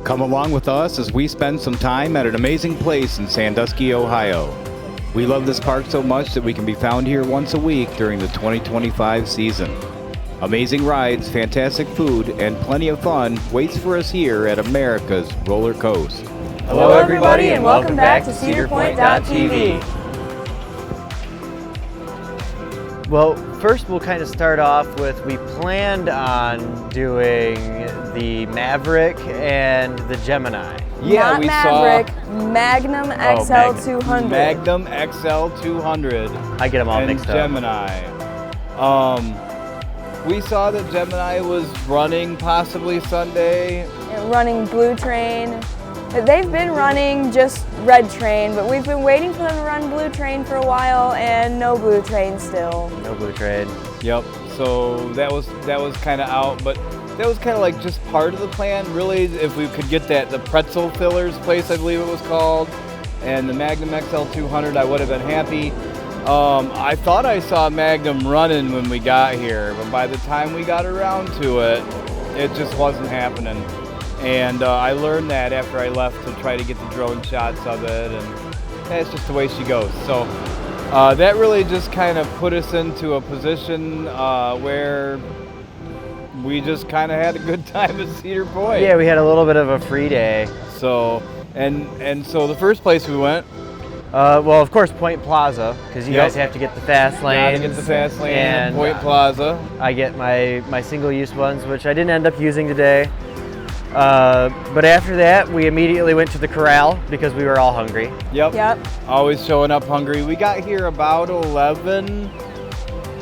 Come along with us as we spend some time at an amazing place in Sandusky, Ohio. We love this park so much that we can be found here once a week during the 2025 season. Amazing rides, fantastic food, and plenty of fun waits for us here at America's Roller Coast. Hello everybody and welcome back to CedarPointDotTV. Well, first we'll kind of start off with, we planned on doing the Maverick and the Gemini. Yeah, Not we Maverick, saw Magnum Oh, XL 200. Magnum XL 200 I get them all and mixed up. Gemini. We saw that Gemini was running possibly Sunday. Running Blue Train. They've been running just Red Train, but we've been waiting for them to run Blue Train for a while, and no Blue Train still. No Blue Train. Yep. So that was kind of out, but that was kind of like just part of the plan. Really, if we could get the pretzel fillers place, I believe it was called, and the Magnum XL 200, I would have been happy. I thought I saw Magnum running when we got here, but by the time we got around to it, it just wasn't happening. And I learned that after I left to try to get the drone shots of it, and that's just the way she goes. So that really just kind of put us into a position where we just kind of had a good time at Cedar Point. Yeah, we had a little bit of a free day. So and so the first place we went. Well, of course, Point Plaza, because you guys have to get the fast lane. Gotta get the fast lane and at Point Plaza. I get my single-use ones, which I didn't end up using today. But after that, we immediately went to the corral because we were all hungry. Yep. Always showing up hungry. We got here about 11.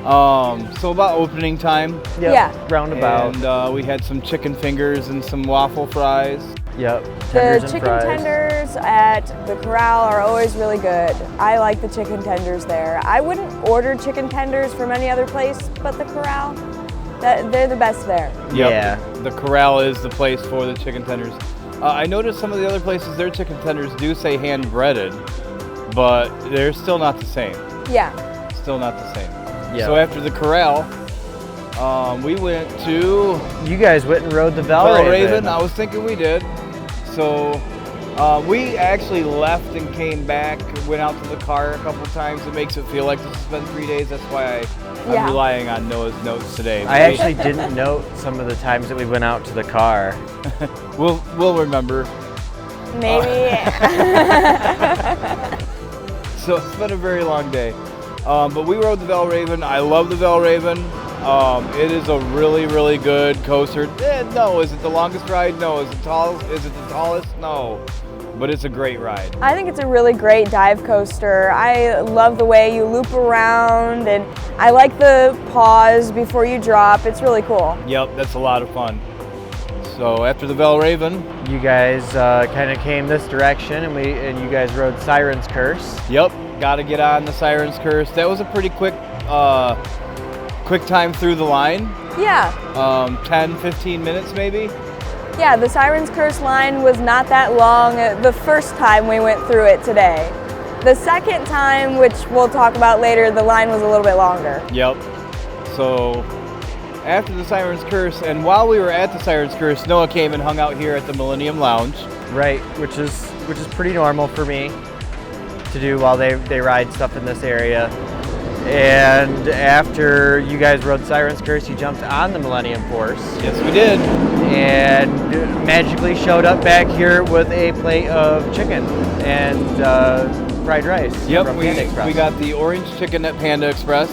So about opening time. Yep, Yeah. roundabout. And we had some chicken fingers and some waffle fries. Yep. The Tenders and chicken fries. tenders at the corral are always really good. I like the chicken tenders there. I wouldn't order chicken tenders from any other place but the corral. They're the best there. Yep. Yeah. The corral is the place for the chicken tenders. I noticed some of the other places, their chicken tenders do say hand breaded, but they're still not the same. Yeah. Still not the same. Yeah. So after the corral, we went to You guys went and rode the Valraven. I was thinking we did. So we actually left and came back, went out to the car a couple times. It makes it feel like this has been 3 days. That's why I'm Yeah. relying on Noah's notes today. I actually didn't note some of the times that we went out to the car. We'll remember. Maybe. So it's been a very long day. But we rode the Valraven. I love the Valraven. It is a really, really good coaster. No, is it the longest ride? No. Is it the tallest? No. But it's a great ride. I think it's a really great dive coaster. I love the way you loop around, and I like the pause before you drop. It's really cool. Yep, that's a lot of fun. So after the Valraven, You guys kind of came this direction, and you guys rode Siren's Curse. yep, got to get on the Siren's Curse. That was a pretty quick time through the line. Yeah. 10, 15 minutes maybe. Yeah, the Siren's Curse line was not that long the first time we went through it today. The second time, which we'll talk about later, the line was a little bit longer. Yep. So after the Siren's Curse, and while we were at the Siren's Curse, Noah came and hung out here at the Millennium Lounge. Right, which is pretty normal for me to do while they ride stuff in this area. And after you guys rode Siren's Curse, you jumped on the Millennium Force Yes, we did. and magically showed up back here with a plate of chicken and fried rice Yep, from we Panda Express. got the orange chicken at Panda Express.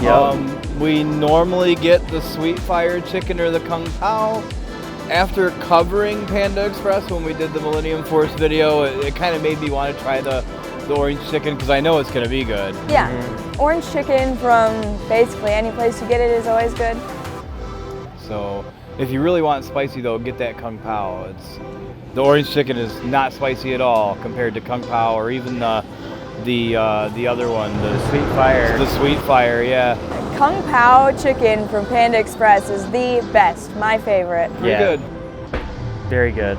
Yep. We normally get the sweet fire chicken or the Kung Pao. After covering Panda Express when we did the Millennium Force video, it kind of made me want to try the orange chicken because I know it's going to be good. Yeah, orange chicken from basically any place you get it is always good. So if you really want spicy though, get that Kung Pao. The orange chicken is not spicy at all compared to Kung Pao or even the other one, The Sweet Fire. the sweet fire. Yeah, Kung Pao chicken from Panda Express is the best, my favorite. pretty good. Very good.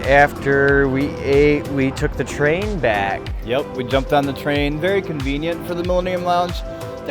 After we ate, we took the train back. Yep, we jumped on the train. Very convenient for the Millennium Lounge.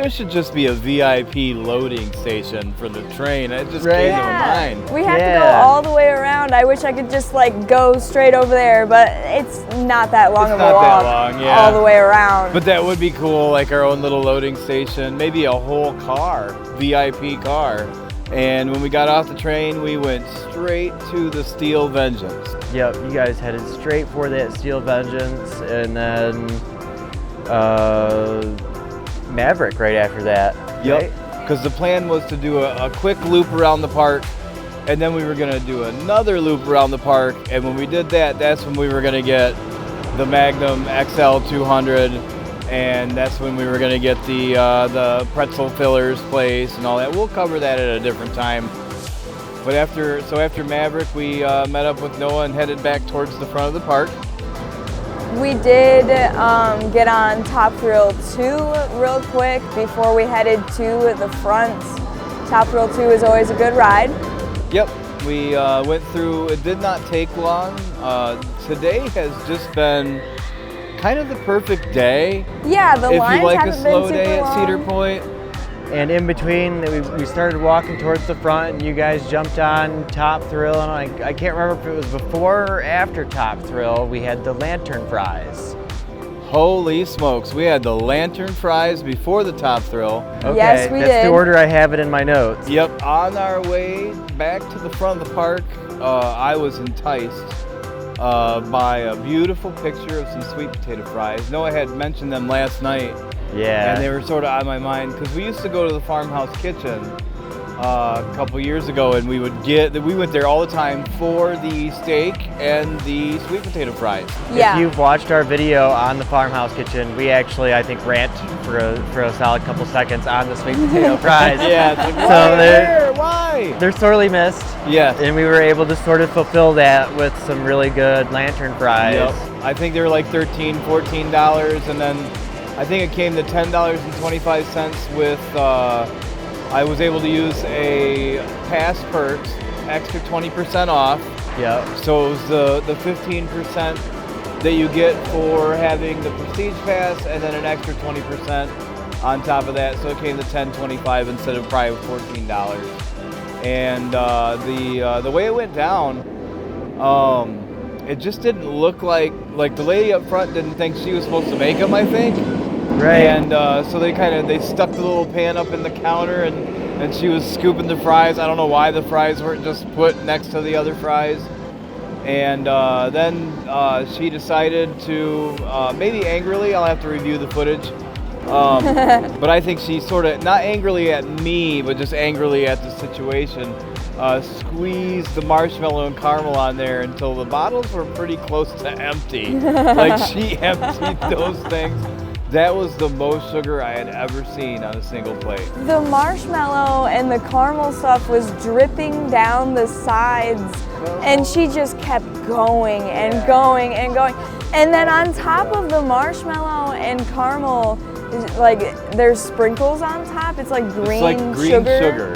there should just be a VIP loading station for the train. It just came to my mind. We have to go all the way around. I wish I could just like go straight over there, but it's not that long of a walk all the way around. But that would be cool, like our own little loading station, maybe a whole car, VIP car. And when we got off the train, we went straight to the Steel Vengeance. Yep, you guys headed straight for that Steel Vengeance, and then Maverick right after that. Yep, because the plan was to do a quick loop around the park, and then we were going to do another loop around the park. And when we did that, that's when we were going to get the Magnum XL 200, and that's when we were going to get the pretzel fillers place and all that. We'll cover that at a different time. But after Maverick, we met up with Noah and headed back towards the front of the park. We did get on Top Thrill 2 real quick before we headed to the front. Top Thrill 2 is always a good ride. Yep, we went through, it did not take long. Today has just been kind of the perfect day. Yeah, the lines if you like haven't a slow been day super at Cedar Point. And in between, we started walking towards the front, and you guys jumped on Top Thrill, and I can't remember if it was before or after Top Thrill. We had the lantern fries. Holy smokes, we had the lantern fries before the Top Thrill. Okay, yes, we that's did. the order I have it in my notes. Yep, on our way back to the front of the park, I was enticed by a beautiful picture of some sweet potato fries. Noah had mentioned them last night. Yeah. And they were sort of on my mind because we used to go to the Farmhouse Kitchen a couple years ago, and we went there all the time for the steak and the sweet potato fries. Yeah. If you've watched our video on the Farmhouse Kitchen, we actually, I think, rant for a solid couple seconds on the sweet potato fries. Yeah, it's like, why? They're sorely missed. Yeah. And we were able to sort of fulfill that with some really good lantern fries. Yep. I think they were like $13, $14, and then I think it came to $10.25 with, I was able to use a Pass Perks, extra 20% off. Yep. So it was the 15% that you get for having the Prestige Pass, and then an extra 20% on top of that. So it came to $10.25 instead of probably $14. And the way it went down, it just didn't look like the lady up front didn't think she was supposed to make them, I think. Right. And so they stuck the little pan up in the counter, and she was scooping the fries. I don't know why the fries weren't just put next to the other fries. And then she decided to, maybe angrily, I'll have to review the footage, but I think she sort of, not angrily at me, but just angrily at the situation, squeezed the marshmallow and caramel on there until the bottles were pretty close to empty. Like, she emptied those things. That was the most sugar I had ever seen on a single plate. The marshmallow and the caramel stuff was dripping down the sides, and she just kept going and going and going. And then on top of the marshmallow and caramel, like, there's sprinkles on top. It's like green sugar.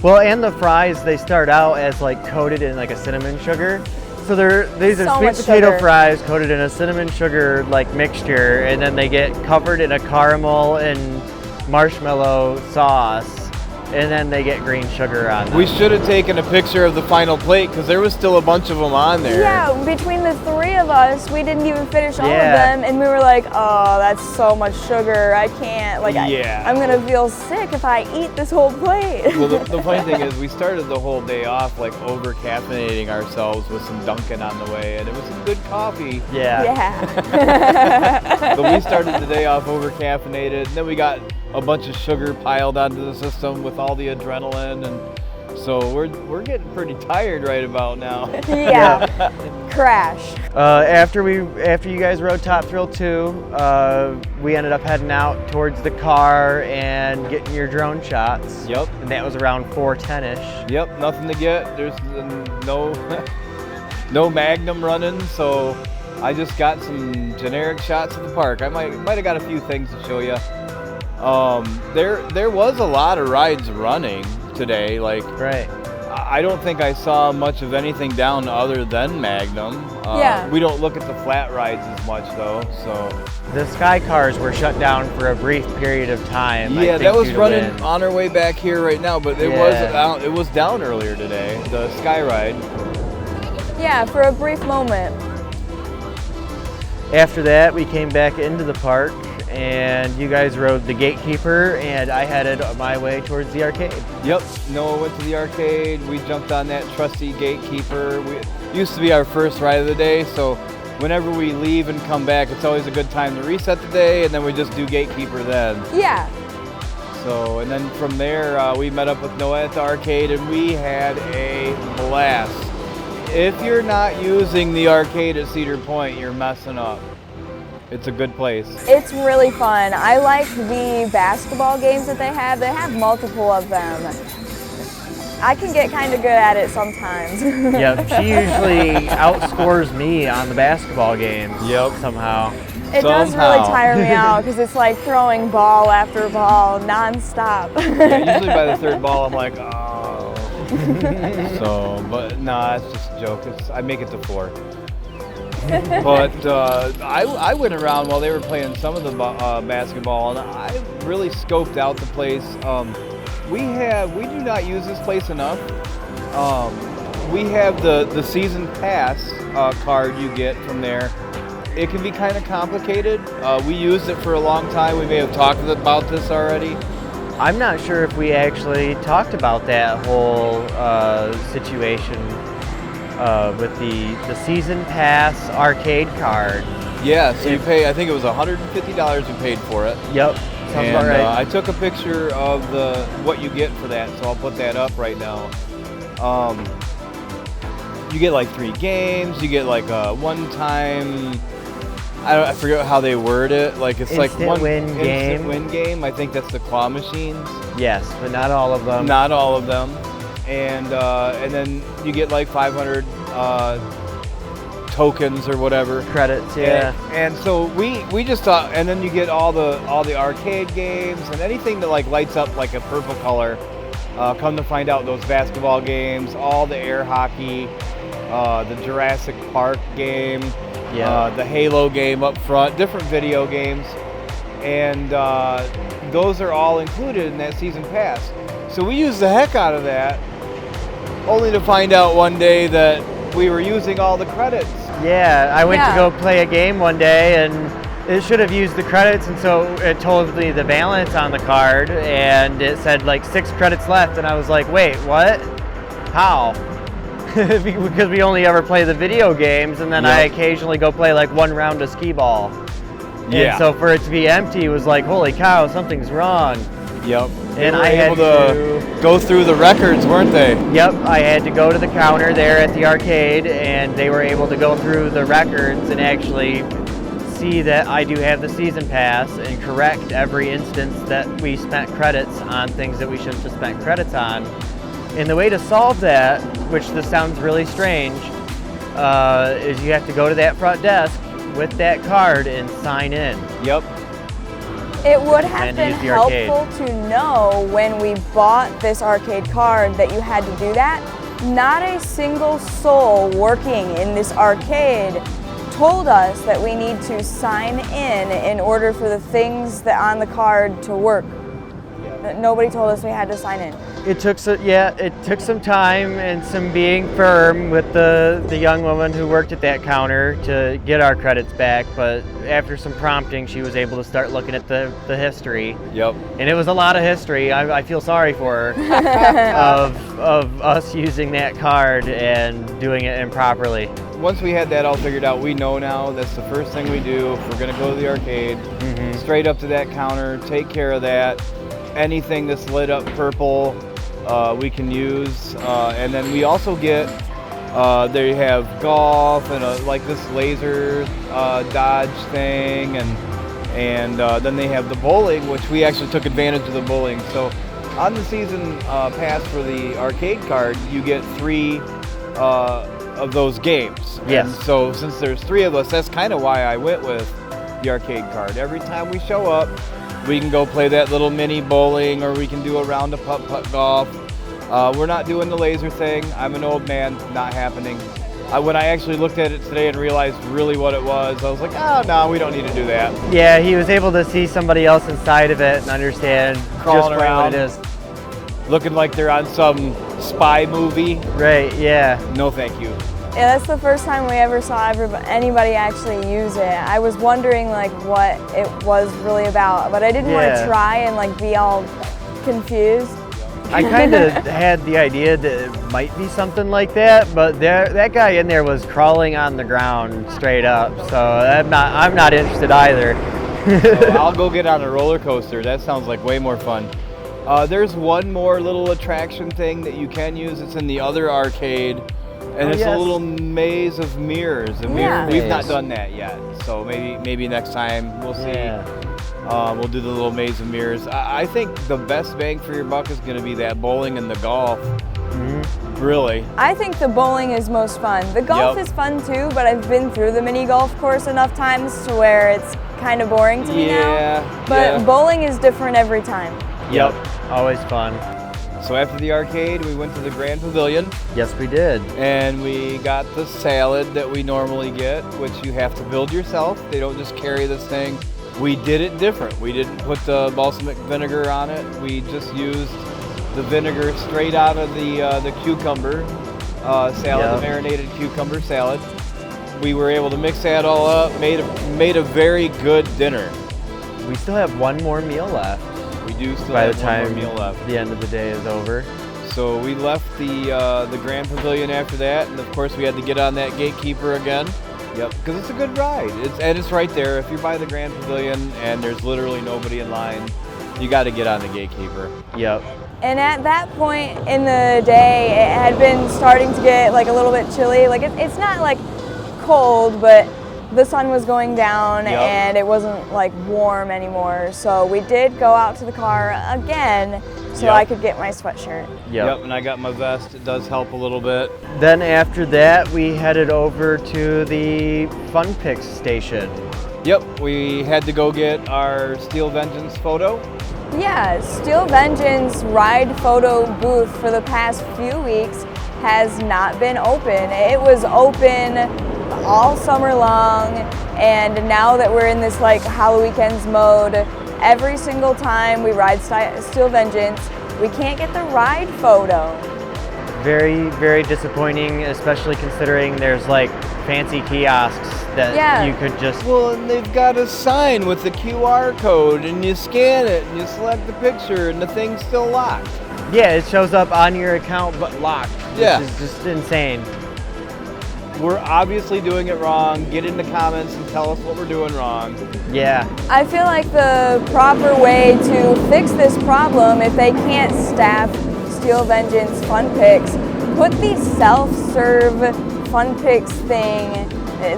Well, and the fries, they start out as like coated in like a cinnamon sugar. So these are sweet potato fries coated in a cinnamon sugar like mixture, and then they get covered in a caramel and marshmallow sauce, and then they get green sugar on them. We should have taken a picture of the final plate because there was still a bunch of them on there. Yeah, between the three of us, we didn't even finish all of them, and we were like, oh, that's so much sugar. I can't, like, I'm gonna feel sick if I eat this whole plate. Well, the funny thing is, we started the whole day off like over caffeinating ourselves with some Dunkin' on the way, and it was some good coffee. Yeah. But we started the day off over caffeinated, and then we got a bunch of sugar piled onto the system with all the adrenaline, and so we're getting pretty tired right about now. Yeah. Crash. After you guys rode Top Thrill 2, we ended up heading out towards the car and getting your drone shots. Yep. And that was around 4:10ish. Yep, nothing to get. There's no Magnum running, so I just got some generic shots of the park. I might have got a few things to show you. There was a lot of rides running today. Like, right. I don't think I saw much of anything down other than Magnum. Yeah. We don't look at the flat rides as much though, so. The Sky Cars were shut down for a brief period of time. I Yeah, think, that was due to running wind. on our way back here right now, but it Yeah. was down earlier today, the Sky Ride. Yeah, for a brief moment. After that, we came back into the park, and you guys rode the Gatekeeper, and I headed my way towards the arcade. Yep, Noah went to the arcade. We jumped on that trusty Gatekeeper. It used to be our first ride of the day, so whenever we leave and come back, it's always a good time to reset the day, and then we just do Gatekeeper then. Yeah. So, and then from there, we met up with Noah at the arcade, and we had a blast. If you're not using the arcade at Cedar Point, you're messing up. It's a good place. It's really fun. I like the basketball games that they have. They have multiple of them. I can get kind of good at it sometimes. Yep, she usually outscores me on the basketball games. Yep. Somehow. It does really tire me out because it's like throwing ball after ball nonstop. Yeah, usually by the third ball, I'm like, oh. So, but nah, it's just a joke. I make it to 4. But I went around while they were playing some of the basketball, and I really scoped out the place. We do not use this place enough. We have the season pass card you get from there. It can be kind of complicated. We used it for a long time. We may have talked about this already. I'm not sure if we actually talked about that whole situation with the season pass arcade card. Yeah, so you pay, I think it was $150 you paid for it. Yep, sounds And about right. I took a picture of what you get for that, so I'll put that up right now. You get like 3 games, you get like a one-time, I forget how they word it, like it's like one win instant game. win game. I think that's the claw machines. Yes, but not all of them. Not all of them. And then you get like 500 tokens or whatever. Credits, yeah. And so we just thought, and then you get all the arcade games and anything that like lights up like a purple color. Come to find out, those basketball games, all the air hockey, the Jurassic Park game, the Halo game up front, different video games, and those are all included in that season pass. So we used the heck out of that, only to find out one day that we were using all the credits. Yeah, I went to go play a game one day, and it should have used the credits, and so it told me the balance on the card, and it said like 6 credits left, and I was like, wait, what? How? Because we only ever play the video games, and then I occasionally go play like 1 round of skee ball. Yeah. And so for it to be empty was like, holy cow, something's wrong. Yep. And They were I had able to go through the records, weren't they? Yep, I had to go to the counter there at the arcade, and they were able to go through the records and actually see that I do have the season pass and correct every instance that we spent credits on things that we shouldn't have spent credits on. And the way to solve that, which this sounds really strange, is you have to go to that front desk with that card and sign in. Yep. It would have And been use the arcade. helpful to know when we bought this arcade card that you had to do that. Not a single soul working in this arcade told us that we need to sign in order for the things that on the card to work. Nobody told us we had to sign in. It took some time and some being firm with the young woman who worked at that counter to get our credits back, but after some prompting, she was able to start looking at the history. Yep. And it was a lot of history. I feel sorry for her of us using that card and doing it improperly. Once we had that all figured out, we know now that's the first thing we do if we're going to go to the arcade. Straight up to that counter, take care of that. Anything that's lit up purple, we can use. And then we also get, they have golf and like this laser dodge thing, and then they have the bowling, which we actually took advantage of the bowling. So on the season pass for the arcade card, you get 3 of those games. Yes. And so since there's 3 of us, that's kind of why I went with the arcade card. Every time we show up, we can go play that little mini bowling, or we can do a round of putt-putt golf, We're not doing the laser thing. I'm an old man, not happening. When I actually looked at it today and realized really what it was, I was like, oh, no, we don't need to do that. Yeah, he was able to see somebody else inside of it and understand Crawling just around. what it is. Looking like they're on some spy movie. Right, yeah. No, thank you. Yeah, that's the first time we ever saw anybody actually use it. I was wondering like what it was really about, but I didn't want to try and like be all confused. I kind of had the idea that it might be something like that, but that guy in there was crawling on the ground straight up, so I'm not interested either. So I'll go get on a roller coaster. That sounds like way more fun. There's one more little attraction thing that you can use. It's in the other arcade, and it's a little maze of mirrors. And we've not done that yet, so maybe next time we'll see. Yeah. We'll do the little maze of mirrors. I think the best bang for your buck is going to be that bowling and the golf. Mm-hmm. Really. I think the bowling is most fun. The golf is fun too, but I've been through the mini golf course enough times to where it's kind of boring to me now. But bowling is different every time. Yep, always fun. So after the arcade, we went to the Grand Pavilion. Yes, we did. And we got the salad that we normally get, which you have to build yourself. They don't just carry this thing. We did it different. We didn't put the balsamic vinegar on it. We just used the vinegar straight out of the cucumber salad, the marinated cucumber salad. We were able to mix that all up, made a very good dinner. We still have one more meal left. We do still have one more meal left. The end of the day is over. So we left the Grand Pavilion after that, and of course we had to get on that gatekeeper again. Yep, because it's a good ride. It's right there. If you're by the Grand Pavilion and there's literally nobody in line, you got to get on the gatekeeper. Yep. And at that point in the day, it had been starting to get like a little bit chilly. Like it's not like cold, but the sun was going down and it wasn't like warm anymore. So we did go out to the car again so I could get my sweatshirt. Yep, and I got my vest. It does help a little bit. Then after that, we headed over to the Fun Picks station. Yep, we had to go get our Steel Vengeance photo. Yeah, Steel Vengeance ride photo booth for the past few weeks has not been open. It was open all summer long, and now that we're in this like Halloween mode, every single time we ride Steel Vengeance, we can't get the ride photo. Very, very disappointing, especially considering there's like fancy kiosks that you could just... Well, and they've got a sign with the QR code, and you scan it, and you select the picture, and the thing's still locked. Yeah, it shows up on your account, but locked. Yeah. Which is just insane. We're obviously doing it wrong. Get in the comments and tell us what we're doing wrong. Yeah. I feel like the proper way to fix this problem, if they can't staff Steel Vengeance Fun Picks, put the self-serve Fun Picks thing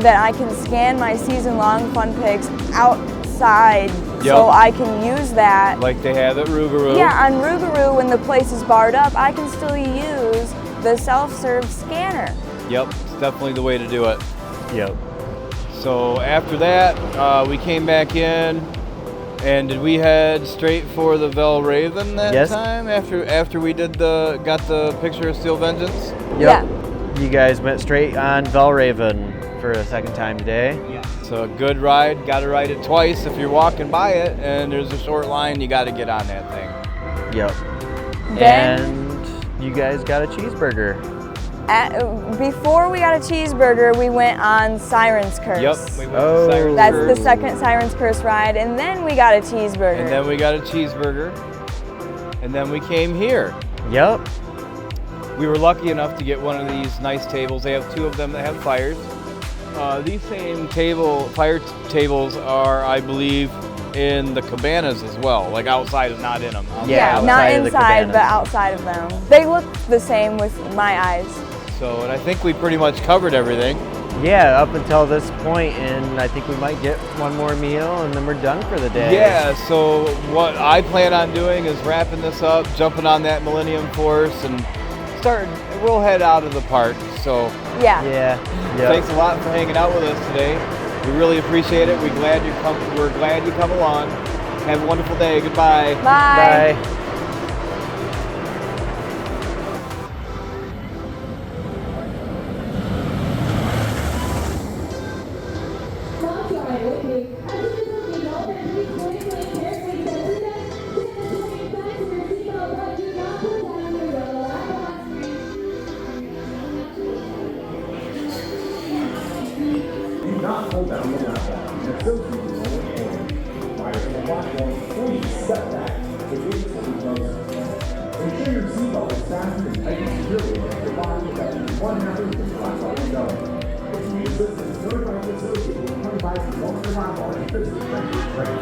that I can scan my season-long Fun Picks outside so I can use that. Like they have at Rougarou. Yeah, on Rougarou, when the place is barred up, I can still use the self-serve scanner. Yep, it's definitely the way to do it. Yep. So after that, we came back in, and did we head straight for the Velraven that time? After we got the picture of Steel Vengeance? Yep. Yeah. You guys went straight on Velraven for a second time today. Yeah. So a good ride. Got to ride it twice if you're walking by it, and there's a short line. You got to get on that thing. Yep. Then, and you guys got a cheeseburger. Before we got a cheeseburger, we went on Siren's Curse. Yep, we went to Siren's That's Curse. the second Siren's Curse ride, and then we got a cheeseburger. And then we got a cheeseburger, and then we came here. Yep. We were lucky enough to get one of these nice tables. They have two of them that have fires. These same fire tables are, I believe, in the cabanas as well, like outside, not in them. Yeah, not inside, but outside of them. They look the same with my eyes. So, and I think we pretty much covered everything. Yeah, up until this point, and I think we might get one more meal, and then we're done for the day. Yeah, so what I plan on doing is wrapping this up, jumping on that Millennium Force, and we'll head out of the park. So yeah. Thanks a lot for hanging out with us today. We really appreciate it. We're glad you come along. Have a wonderful day. Goodbye. Bye. Bye. Ensure your seatbelt is fastened and tightened securely against your body with at least 1/2 inch of slack on window. If you need assistance, notify the facility with 25 to 100 $1 in business credit.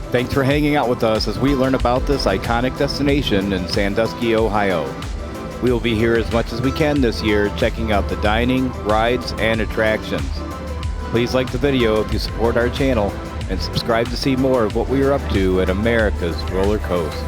Thanks for hanging out with us as we learn about this iconic destination in Sandusky, Ohio. We will be here as much as we can this year, checking out the dining, rides, and attractions. Please like the video if you support our channel, and subscribe to see more of what we are up to at America's Roller Coast.